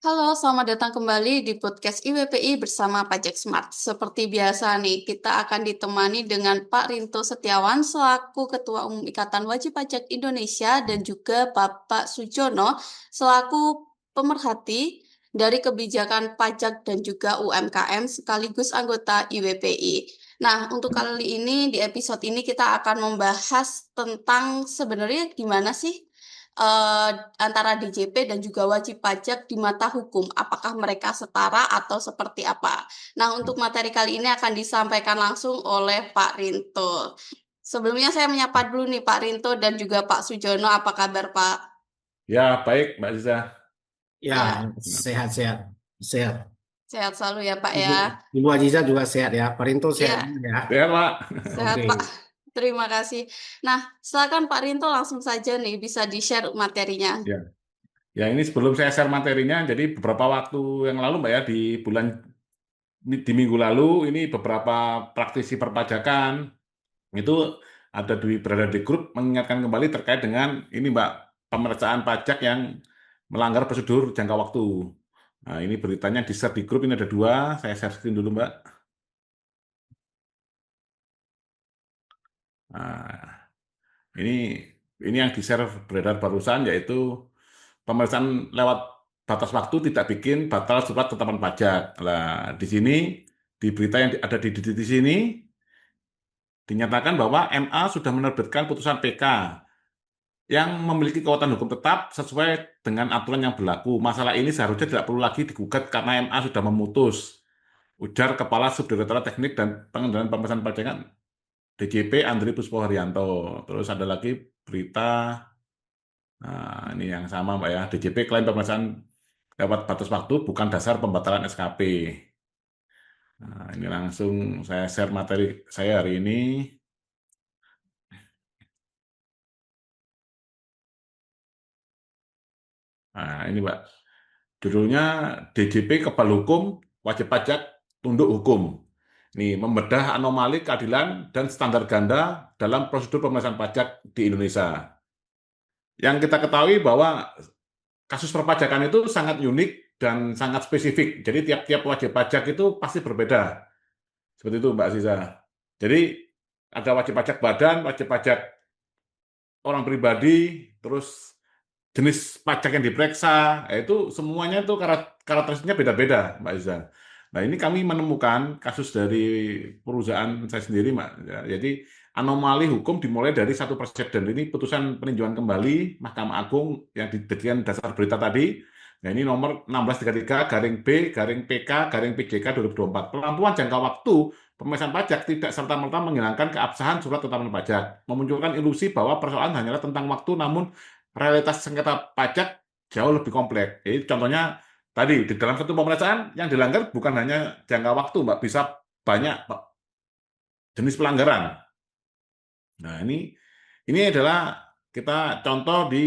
Halo, selamat datang kembali di podcast IWPI bersama Pajak Smart. Seperti biasa nih, kita akan ditemani dengan Pak Rinto Setiawan selaku Ketua Umum Ikatan Wajib Pajak Indonesia dan juga Bapak Sujono selaku pemerhati dari kebijakan pajak dan juga UMKM sekaligus anggota IWPI. Nah, untuk kali ini di episode ini kita akan membahas tentang sebenarnya gimana sih eh, antara DJP dan juga wajib pajak di mata hukum. Apakah mereka setara atau seperti apa? Nah, untuk materi kali ini akan disampaikan langsung oleh Pak Rinto. Sebelumnya saya menyapa dulu nih Pak Rinto dan juga Pak Sujono. Apa kabar Pak? Ya, baik, Mbak Ziza. Ya, Ya, sehat-sehat, sehat. sehat selalu ya Pak Ibu, ya. Ibu Aziza juga sehat ya. Perinto sehat Iya, juga ya. Ya, Pak. sehat Oke. Pak. Terima kasih. Nah, silakan Pak Rinto langsung saja nih bisa di-share materinya. Ya, ya ini sebelum saya share materinya, jadi beberapa waktu yang lalu, Mbak ya, di minggu lalu, ini beberapa praktisi perpajakan itu berada di grup mengingatkan kembali terkait dengan ini, Mbak, pemeriksaan pajak yang melanggar prosedur jangka waktu. Nah, ini beritanya di-share di grup, ini ada dua, saya share screen dulu, Mbak. Nah, ini ini yang di-share beredar barusan, yaitu pemeriksaan lewat batas waktu tidak bikin batal surat ketetapan pajak. Nah, di sini di berita yang ada di sini dinyatakan bahwa MA sudah menerbitkan putusan PK yang memiliki kekuatan hukum tetap sesuai dengan aturan yang berlaku. Masalah ini seharusnya tidak perlu lagi digugat karena MA sudah memutus. Ujar Kepala Subdirektorat Teknik dan Pengendalian Pemeriksaan Pajakan DJP Andri Puspoharyanto. Terus ada lagi berita, nah ini yang sama Mbak ya, DJP klaim pemeriksaan lewat batas waktu bukan dasar pembatalan SKP. Nah, ini langsung saya share materi saya hari ini. Nah, ini Mbak, judulnya DJP Kebal Hukum, Wajib Pajak Tunduk Hukum. Ini membedah anomali keadilan dan standar ganda dalam prosedur pemeriksaan pajak di Indonesia. Yang kita ketahui bahwa kasus perpajakan itu sangat unik dan sangat spesifik. Jadi tiap-tiap wajib pajak itu pasti berbeda. Seperti itu Mbak Aziza. Jadi ada wajib pajak badan, wajib pajak orang pribadi, terus jenis pajak yang diperiksa, itu semuanya itu karakteristiknya beda-beda, Mbak Aziza. Nah, ini kami menemukan kasus dari perusahaan saya sendiri, Mbak. Ya, jadi anomali hukum dimulai dari satu presiden. Ini putusan peninjauan kembali Mahkamah Agung yang dijadikan dasar berita tadi. Nah, ini nomor 1633 garing B garing PK garing PJK 2024. Pelampuan jangka waktu pemeriksaan pajak tidak serta-merta menghilangkan keabsahan surat ketetapan pajak, memunculkan ilusi bahwa persoalan hanyalah tentang waktu, namun realitas sengketa pajak jauh lebih kompleks. Jadi contohnya tadi di dalam satu pemeriksaan yang dilanggar bukan hanya jangka waktu, Mbak, bisa banyak jenis pelanggaran. Nah, ini adalah kita contoh di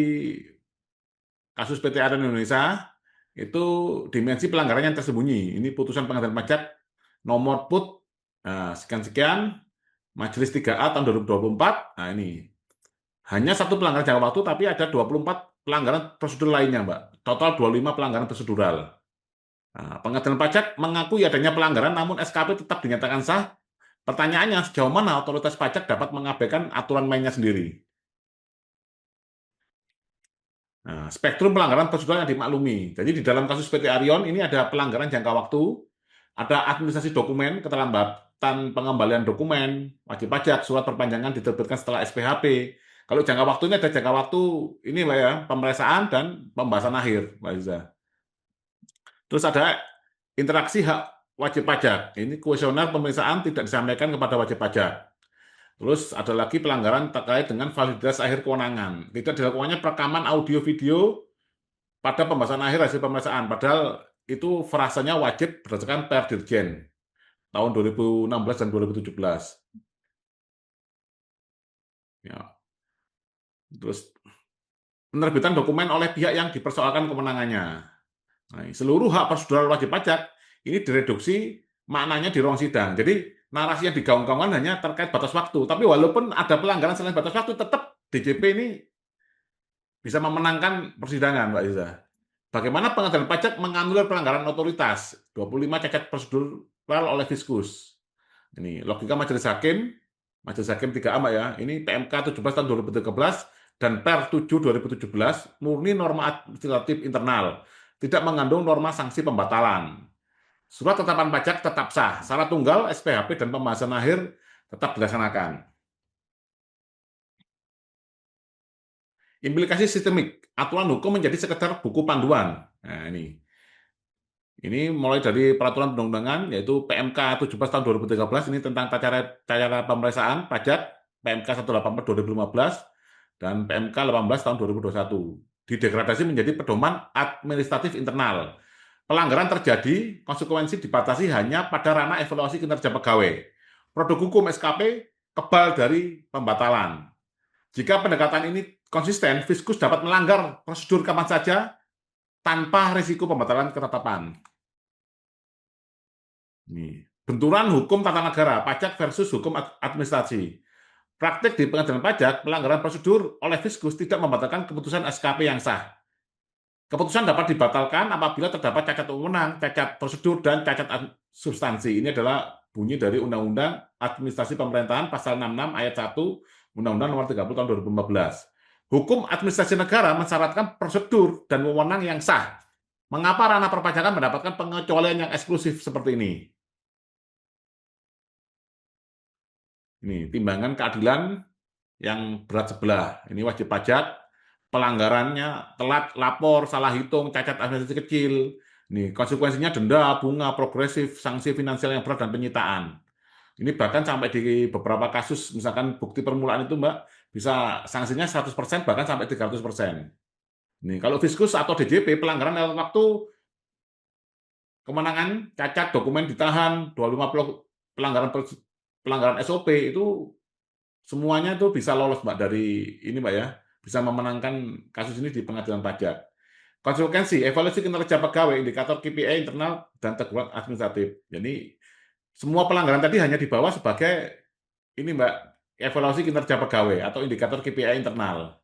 kasus PT Adan Indonesia, itu dimensi pelanggaran yang tersembunyi. Ini putusan pengadilan pajak nomor PUT sekian-sekian Majelis 3A tahun 2024. Nah, ini hanya satu pelanggaran jangka waktu, tapi ada 24 pelanggaran prosedur lainnya, Mbak. Total 25 pelanggaran prosedural. Nah, pengadilan pajak mengakui adanya pelanggaran, namun SKP tetap dinyatakan sah. Pertanyaannya, sejauh mana otoritas pajak dapat mengabaikan aturan mainnya sendiri? Nah, spektrum pelanggaran prosedural yang dimaklumi. Jadi di dalam kasus PT Arion ini ada pelanggaran jangka waktu, ada administrasi dokumen, keterlambatan pengembalian dokumen, wajib pajak, surat perpanjangan diterbitkan setelah SPHP. Kalau jangka waktu ini ada jangka waktu ini Mbak ya, pemeriksaan dan pembahasan akhir, Mbak Iza. Terus ada interaksi hak wajib pajak. Ini kuesioner pemeriksaan tidak disampaikan kepada wajib pajak. Terus ada lagi pelanggaran terkait dengan validitas akhir kewenangan. Tidak dilakukannya perekaman audio video pada pembahasan akhir hasil pemeriksaan. Padahal itu frasanya wajib berdasarkan Per Dirjen tahun 2016 dan 2017. Ya. Terus penerbitan dokumen oleh pihak yang dipersoalkan kewenangannya. Nah, seluruh hak prosedural wajib pajak ini direduksi maknanya di ruang sidang. Jadi narasi yang digaung-gaungkan hanya terkait batas waktu. Tapi walaupun ada pelanggaran selain batas waktu, tetap DJP ini bisa memenangkan persidangan, Mbak Iza. Bagaimana pengadilan pajak menganulir pelanggaran otoritas? 25 cacat prosedural oleh Fiskus. Ini logika Majelis Hakim 3A Mbak ya. Ini PMK 17 tahun 2013 dan Per 7 2017 murni norma administratif internal, tidak mengandung norma sanksi pembatalan. Surat tetapan pajak tetap sah, syarat tunggal, SPHP dan pembahasan akhir tetap dilaksanakan. Implikasi sistemik, aturan hukum menjadi sekedar buku panduan. Nah, ini mulai dari peraturan perundang-undangan yaitu PMK 17 tahun 2013 ini tentang cara pemeriksaan pajak, PMK 184 2015 dan PMK 18 tahun 2021. Didegradasi menjadi pedoman administratif internal. Pelanggaran terjadi, konsekuensi dibatasi hanya pada ranah evaluasi kinerja pegawai. Produk hukum SKP kebal dari pembatalan. Jika pendekatan ini konsisten, Fiskus dapat melanggar prosedur kapan saja tanpa risiko pembatalan ketetapan. Ini benturan hukum tata negara, pajak versus hukum administrasi. Praktik di pengadilan pajak, pelanggaran prosedur oleh Fiskus tidak membatalkan keputusan SKP yang sah. Keputusan dapat dibatalkan apabila terdapat cacat wewenang, cacat prosedur, dan cacat substansi. Ini adalah bunyi dari Undang-Undang Administrasi Pemerintahan Pasal 66 Ayat 1 Undang-Undang Nomor 30 Tahun 2015. Hukum administrasi negara mensyaratkan prosedur dan wewenang yang sah. Mengapa ranah perpajakan mendapatkan pengecualian yang eksklusif seperti ini? Ini timbangan keadilan yang berat sebelah. Ini wajib pajak, pelanggarannya telat lapor, salah hitung, cacat administrasi kecil. Ini konsekuensinya denda, bunga, progresif, sanksi finansial yang berat dan penyitaan. Ini bahkan sampai di beberapa kasus, misalkan bukti permulaan itu Mbak, bisa sanksinya 100% bahkan sampai 300%. Ini kalau Fiskus atau DJP pelanggaran dalam waktu kemenangan, cacat, dokumen ditahan, 250 pelanggaran SOP itu semuanya itu bisa lolos Mbak dari ini Mbak ya, bisa memenangkan kasus ini di pengadilan pajak. Konsekuensi, evaluasi kinerja pegawai, indikator KPI internal, dan teguran administratif. Jadi semua pelanggaran tadi hanya dibawa sebagai ini Mbak, evaluasi kinerja pegawai atau indikator KPI internal.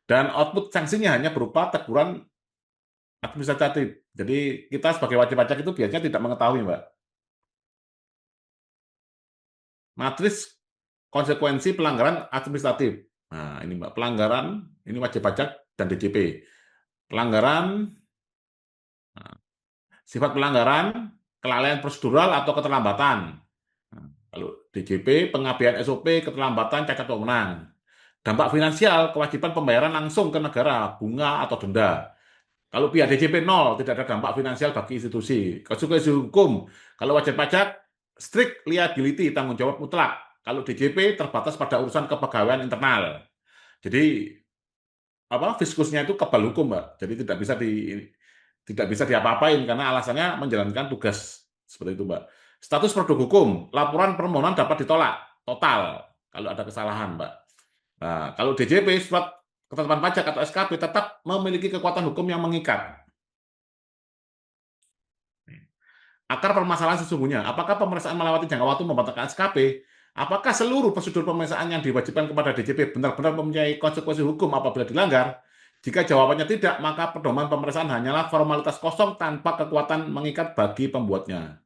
Dan output sanksinya hanya berupa teguran administratif. Jadi kita sebagai wajib pajak itu biasanya tidak mengetahui Mbak. Matriks konsekuensi pelanggaran administratif. Nah, ini Mbak, pelanggaran, ini wajib pajak dan DJP. Pelanggaran, sifat pelanggaran, kelalaian prosedural atau keterlambatan. Nah, kalau DJP, pengabaian SOP, keterlambatan, cacat wewenang. Dampak finansial, kewajiban pembayaran langsung ke negara, bunga atau denda. Kalau pihak DJP 0, tidak ada dampak finansial bagi institusi. Konsekuensi hukum, kalau wajib pajak, strict liability, tanggung jawab mutlak. Kalau DJP terbatas pada urusan kepegawaian internal. Jadi Fiskusnya itu kebal hukum, Mbak. Jadi tidak bisa diapa-apain karena alasannya menjalankan tugas seperti itu, Mbak. Status produk hukum, laporan permohonan dapat ditolak total kalau ada kesalahan, Mbak. Nah, kalau DJP surat ketetapan pajak atau SKP tetap memiliki kekuatan hukum yang mengikat. Akar permasalahan sesungguhnya, apakah pemeriksaan melewati jangka waktu membatalkan SKP? Apakah seluruh prosedur pemeriksaan yang diwajibkan kepada DJP benar-benar mempunyai konsekuensi hukum apabila dilanggar? Jika jawabannya tidak, maka pedoman pemeriksaan hanyalah formalitas kosong tanpa kekuatan mengikat bagi pembuatnya.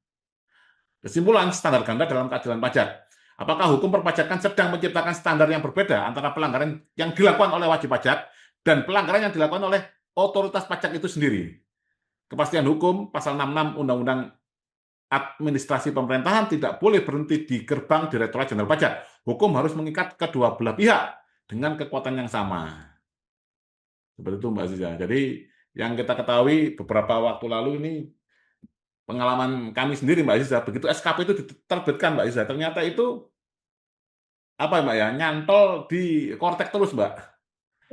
Kesimpulan, standar ganda dalam keadilan pajak. Apakah hukum perpajakan sedang menciptakan standar yang berbeda antara pelanggaran yang dilakukan oleh wajib pajak dan pelanggaran yang dilakukan oleh otoritas pajak itu sendiri? Kepastian hukum, pasal 66 Undang-Undang Administrasi Pemerintahan tidak boleh berhenti di gerbang Direktorat Jenderal Pajak. Hukum harus mengikat kedua belah pihak dengan kekuatan yang sama. Seperti itu Mbak Aziza. Jadi yang kita ketahui beberapa waktu lalu ini pengalaman kami sendiri Mbak Aziza, begitu SKP itu diterbitkan Mbak Aziza, ternyata itu Mbak ya, nyantol di Kortek terus Mbak.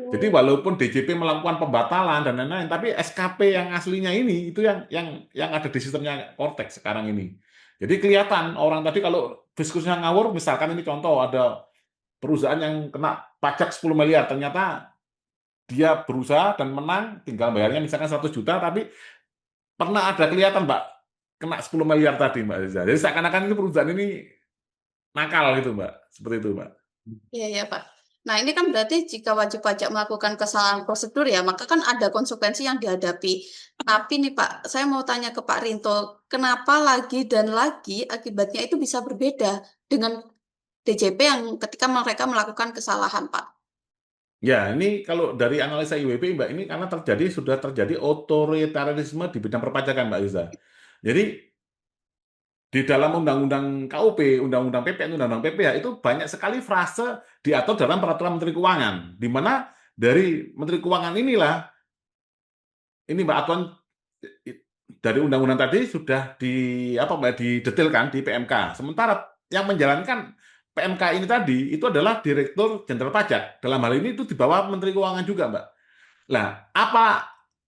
Jadi walaupun DJP melakukan pembatalan dan lain-lain, tapi SKP yang aslinya ini itu yang ada di sistemnya Kortek sekarang ini. Jadi kelihatan orang tadi kalau Fiskusnya ngawur, misalkan ini contoh ada perusahaan yang kena pajak 10 miliar, ternyata dia berusaha dan menang, tinggal bayarnya misalkan 100 juta, tapi pernah ada kelihatan Mbak, kena 10 miliar tadi Mbak Aziza. Jadi seakan-akan ini perusahaan ini nakal gitu Mbak, seperti itu Mbak. Iya ya Pak. Nah, ini kan berarti jika wajib pajak melakukan kesalahan prosedur ya, maka kan ada konsekuensi yang dihadapi. Tapi nih Pak, saya mau tanya ke Pak Rinto, kenapa lagi dan lagi akibatnya itu bisa berbeda dengan DJP yang ketika mereka melakukan kesalahan, Pak? Ya, ini kalau dari analisa IWP, Mbak, ini karena sudah terjadi otoritarianisme di bidang perpajakan, Mbak Iza. Jadi, di dalam Undang-Undang KUP, Undang-Undang PPN, Undang-Undang PPH, itu banyak sekali frase diatur dalam Peraturan Menteri Keuangan, di mana dari Menteri Keuangan inilah, ini Mbak aturan dari undang-undang tadi sudah didetailkan di PMK. Sementara yang menjalankan PMK ini tadi itu adalah Direktur Jenderal Pajak. Dalam hal ini itu di bawah Menteri Keuangan juga, Mbak. Nah,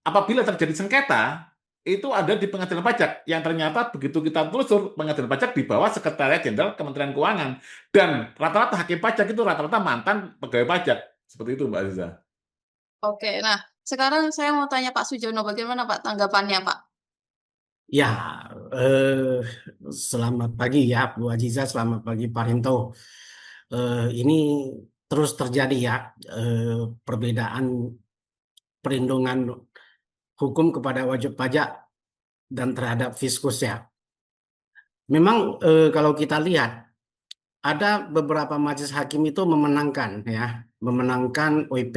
apabila terjadi sengketa itu ada di Pengadilan Pajak yang ternyata begitu kita telusur Pengadilan Pajak di bawah Sekretariat Jenderal Kementerian Keuangan, dan rata-rata hakim pajak itu rata-rata mantan pegawai pajak. Seperti itu, Mbak Aziza. Oke, nah sekarang saya mau tanya Pak Sujono, bagaimana Pak tanggapannya Pak? Ya, selamat pagi ya Bu Aziza, selamat pagi Pak Rinto. Ini terus terjadi ya, perbedaan perlindungan hukum kepada wajib pajak dan terhadap fiskus ya. Memang kalau kita lihat ada beberapa majelis hakim itu memenangkan OIP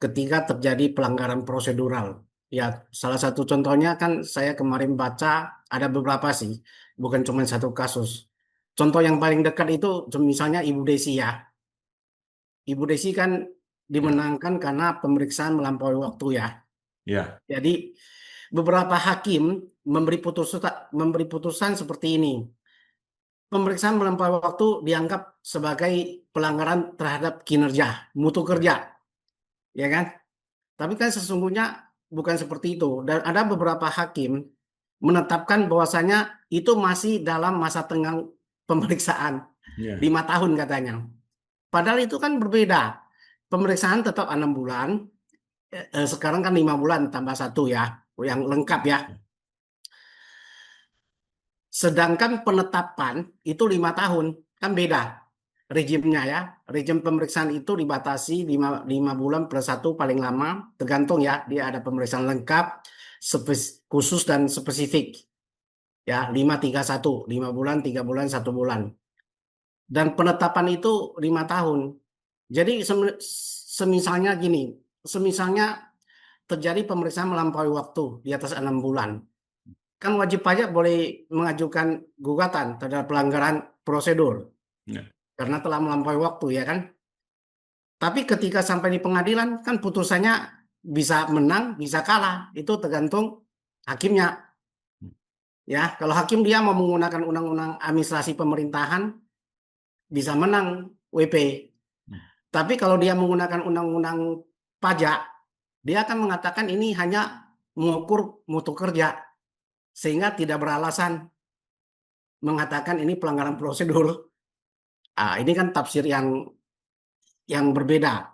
ketika terjadi pelanggaran prosedural. Ya, salah satu contohnya kan saya kemarin baca ada beberapa sih, bukan cuma satu kasus. Contoh yang paling dekat itu misalnya Ibu Desi ya. Ibu Desi kan Ya, dimenangkan karena pemeriksaan melampaui waktu ya. ya, Jadi beberapa hakim memberi putusan seperti ini. Pemeriksaan melampaui waktu dianggap sebagai pelanggaran terhadap kinerja, mutu ya, kerja, ya kan? Tapi kan sesungguhnya bukan seperti itu. Dan ada beberapa hakim menetapkan bahwasanya itu masih dalam masa tenggang pemeriksaan, ya, 5 tahun katanya. Padahal itu kan berbeda. Pemeriksaan tetap 6 bulan, sekarang kan 5 bulan tambah 1 ya, yang lengkap ya. Sedangkan penetapan itu 5 tahun, kan beda rejimnya ya. Rejim pemeriksaan itu dibatasi 5 bulan plus 1 paling lama, tergantung ya. Dia ada pemeriksaan lengkap, khusus dan spesifik. Ya, 5-3-1, 5 bulan, 3 bulan, 1 bulan. Dan penetapan itu 5 tahun. Jadi semisalnya gini, semisalnya terjadi pemeriksaan melampaui waktu di atas 6 bulan. Kan wajib pajak boleh mengajukan gugatan terhadap pelanggaran prosedur ya, karena telah melampaui waktu ya kan. Tapi ketika sampai di pengadilan kan putusannya bisa menang, bisa kalah. Itu tergantung hakimnya. Ya, kalau hakim dia mau menggunakan undang-undang administrasi pemerintahan bisa menang WP. Tapi kalau dia menggunakan undang-undang pajak, dia akan mengatakan ini hanya mengukur mutu kerja sehingga tidak beralasan mengatakan ini pelanggaran prosedur. Ini kan tafsir yang berbeda.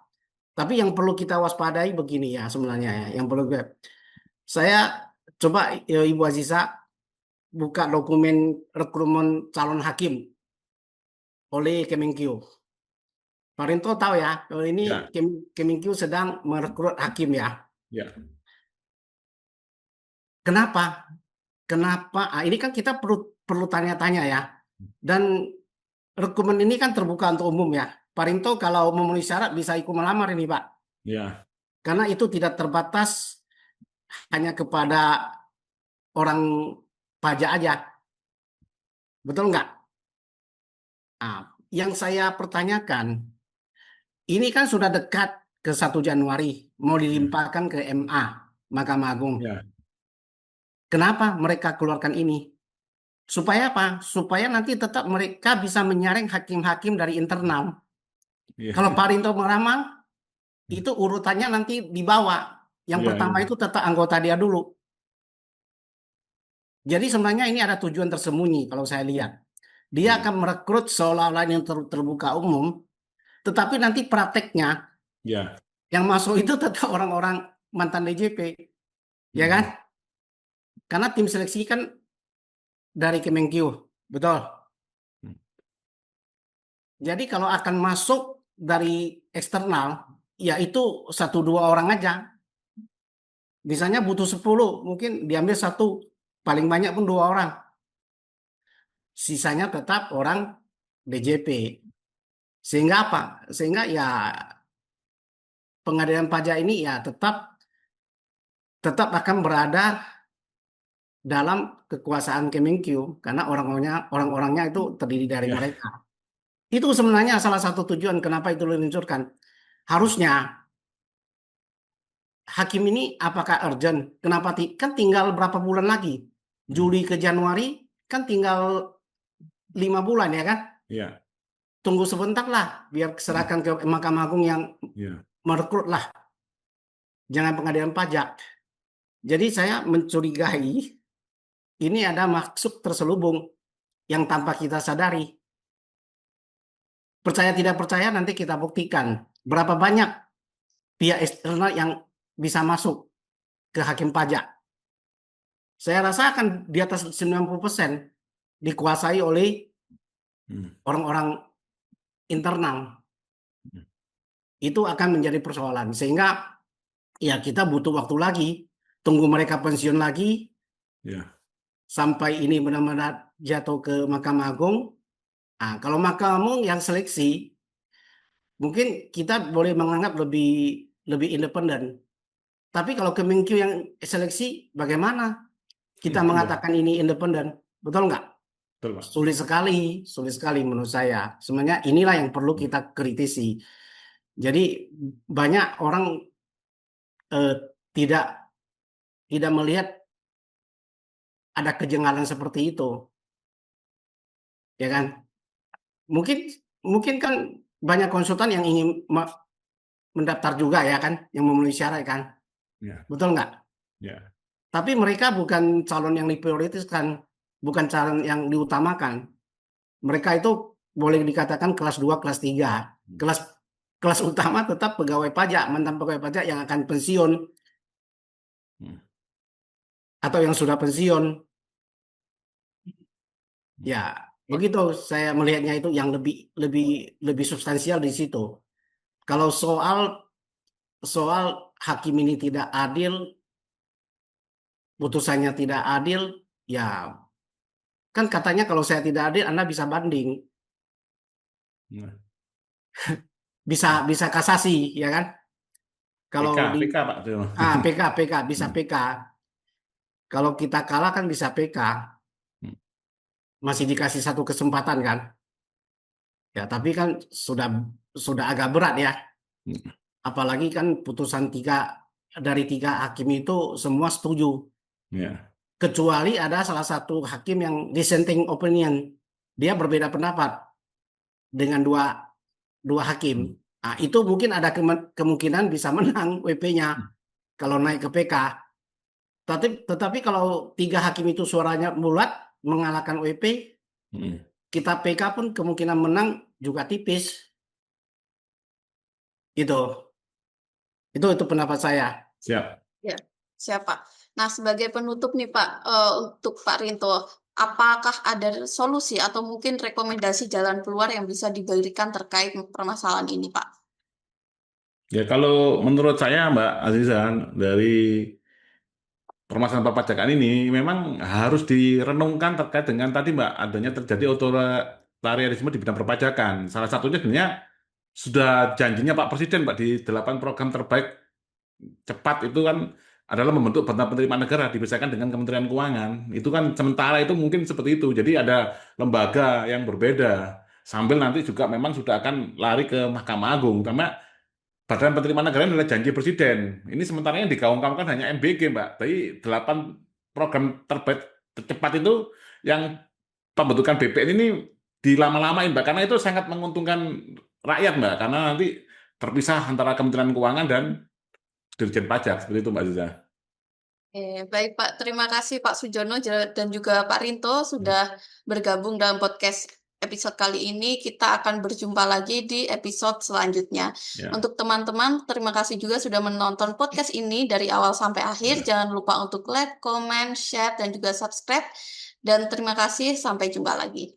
Tapi yang perlu kita waspadai begini ya sebenarnya ya. Yang perlu saya coba Ibu Aziza buka dokumen rekrutmen calon hakim oleh Kemenkeu. Pak Rinto tahu ya, ini ya, Kemenkeu sedang merekrut hakim ya. ya, Kenapa? Kenapa? Ini kan kita perlu tanya-tanya ya. Dan rekrutmen ini kan terbuka untuk umum ya. Pak Rinto kalau memenuhi syarat bisa ikut melamar ini Pak. ya, Karena itu tidak terbatas hanya kepada orang pajak aja. Betul nggak? Yang saya pertanyakan, ini kan sudah dekat ke 1 Januari, mau dilimpahkan ke MA, Mahkamah Agung. ya, Kenapa mereka keluarkan ini? Supaya apa? Supaya nanti tetap mereka bisa menyaring hakim-hakim dari internal. ya, Kalau Pak Rinto meramal, itu urutannya nanti dibawa. Yang ya, pertama itu tetap anggota dia dulu. Jadi sebenarnya ini ada tujuan tersembunyi kalau saya lihat. Dia ya, akan merekrut seolah-olah yang terbuka umum, tetapi nanti prakteknya ya, yang masuk itu tetap orang-orang mantan DJP, ya kan? Karena tim seleksi kan dari Kemenkeu, betul. Jadi kalau akan masuk dari eksternal, ya itu 1-2 orang aja. Misalnya butuh 10, mungkin diambil 1, paling banyak pun 2 orang. Sisanya tetap orang DJP. Sehingga apa? Sehingga ya pengadilan pajak ini ya tetap akan berada dalam kekuasaan Kemenkyu karena orang-orangnya itu terdiri dari Ya. mereka. Itu sebenarnya salah satu tujuan kenapa itu diluncurkan. Harusnya hakim ini apakah urgent? Kenapa kan tinggal berapa bulan lagi? Juli ke Januari kan tinggal 5 bulan ya kan? Ya. Tunggu sebentar lah biar serahkan ke Mahkamah Agung yang Ya. merekrut lah. Jangan pengadilan pajak. Jadi saya mencurigai ini ada maksud terselubung yang tanpa kita sadari. Percaya tidak percaya nanti kita buktikan berapa banyak pihak eksternal yang bisa masuk ke hakim pajak. Saya rasa akan di atas 90% dikuasai oleh orang-orang internal. Itu akan menjadi persoalan. Sehingga ya kita butuh waktu lagi. Tunggu mereka pensiun lagi. Ya. Sampai ini benar-benar jatuh ke Mahkamah Agung. Nah, kalau Mahkamah Agung yang seleksi, mungkin kita boleh menganggap lebih independen. Tapi kalau Kemenkyu yang seleksi, bagaimana kita mengatakan ini independen? Betul nggak? Betul, Pak. Sulit sekali menurut saya. Sebenarnya inilah yang perlu kita kritisi. Jadi banyak orang tidak melihat ada kejanggalan seperti itu, ya kan? Mungkin kan banyak konsultan yang ingin mendaftar juga ya kan, yang memenuhi syarat kan, Ya. betul nggak? Ya. Tapi mereka bukan calon yang diprioritaskan, bukan calon yang diutamakan. Mereka itu boleh dikatakan kelas 2, kelas 3. Kelas utama tetap pegawai pajak, mantan pegawai pajak yang akan pensiun atau yang sudah pensiun. Ya, begitu saya melihatnya itu yang lebih substansial di situ. Kalau soal hakim ini tidak adil, putusannya tidak adil, ya kan katanya kalau saya tidak adil Anda bisa banding. Bisa kasasi, ya kan? Kalau PK, Pak. PK bisa PK. Kalau kita kalah kan bisa PK. Masih dikasih 1 kesempatan kan? Ya, tapi kan sudah agak berat ya. Apalagi kan putusan 3 dari 3 hakim itu semua setuju. Ya. Kecuali ada salah satu hakim yang dissenting opinion. Dia berbeda pendapat dengan dua hakim. Nah, itu mungkin ada kemungkinan bisa menang WP-nya kalau naik ke PK. Tetapi kalau 3 hakim itu suaranya bulat mengalahkan WP, kita PK pun kemungkinan menang juga tipis. Itu pendapat saya. Siap. Ya, siap Pak. Nah, sebagai penutup nih Pak, untuk Pak Rinto, apakah ada solusi atau mungkin rekomendasi jalan keluar yang bisa diberikan terkait permasalahan ini Pak? Ya, kalau menurut saya Mbak Azizan, dari permasalahan perpajakan ini memang harus direnungkan terkait dengan tadi Mbak, adanya terjadi otoritarianisme di bidang perpajakan. Salah satunya sebenarnya sudah janjinya Pak Presiden Pak di 8 program terbaik cepat itu kan adalah membentuk badan penerimaan negara dipisahkan dengan Kementerian Keuangan. Itu kan sementara itu mungkin seperti itu. Jadi ada lembaga yang berbeda. Sambil nanti juga memang sudah akan lari ke Mahkamah Agung. Karena Badan Penerimaan Negara adalah janji Presiden. Ini sementara yang digaung-gaungkan hanya MBG, Mbak. Tapi 8 program terbaik tercepat itu yang pembentukan BPN ini dilama-lamain, Mbak. Karena itu sangat menguntungkan rakyat, Mbak. Karena nanti terpisah antara Kementerian Keuangan dan Dirjen Pajak. Seperti itu, Mbak Ziza. Baik Pak, terima kasih Pak Sujono dan juga Pak Rinto sudah bergabung dalam podcast episode kali ini. Kita akan berjumpa lagi di episode selanjutnya. Ya. Untuk teman-teman, terima kasih juga sudah menonton podcast ini dari awal sampai akhir. Jangan lupa untuk like, comment, share, dan juga subscribe. Dan terima kasih, sampai jumpa lagi.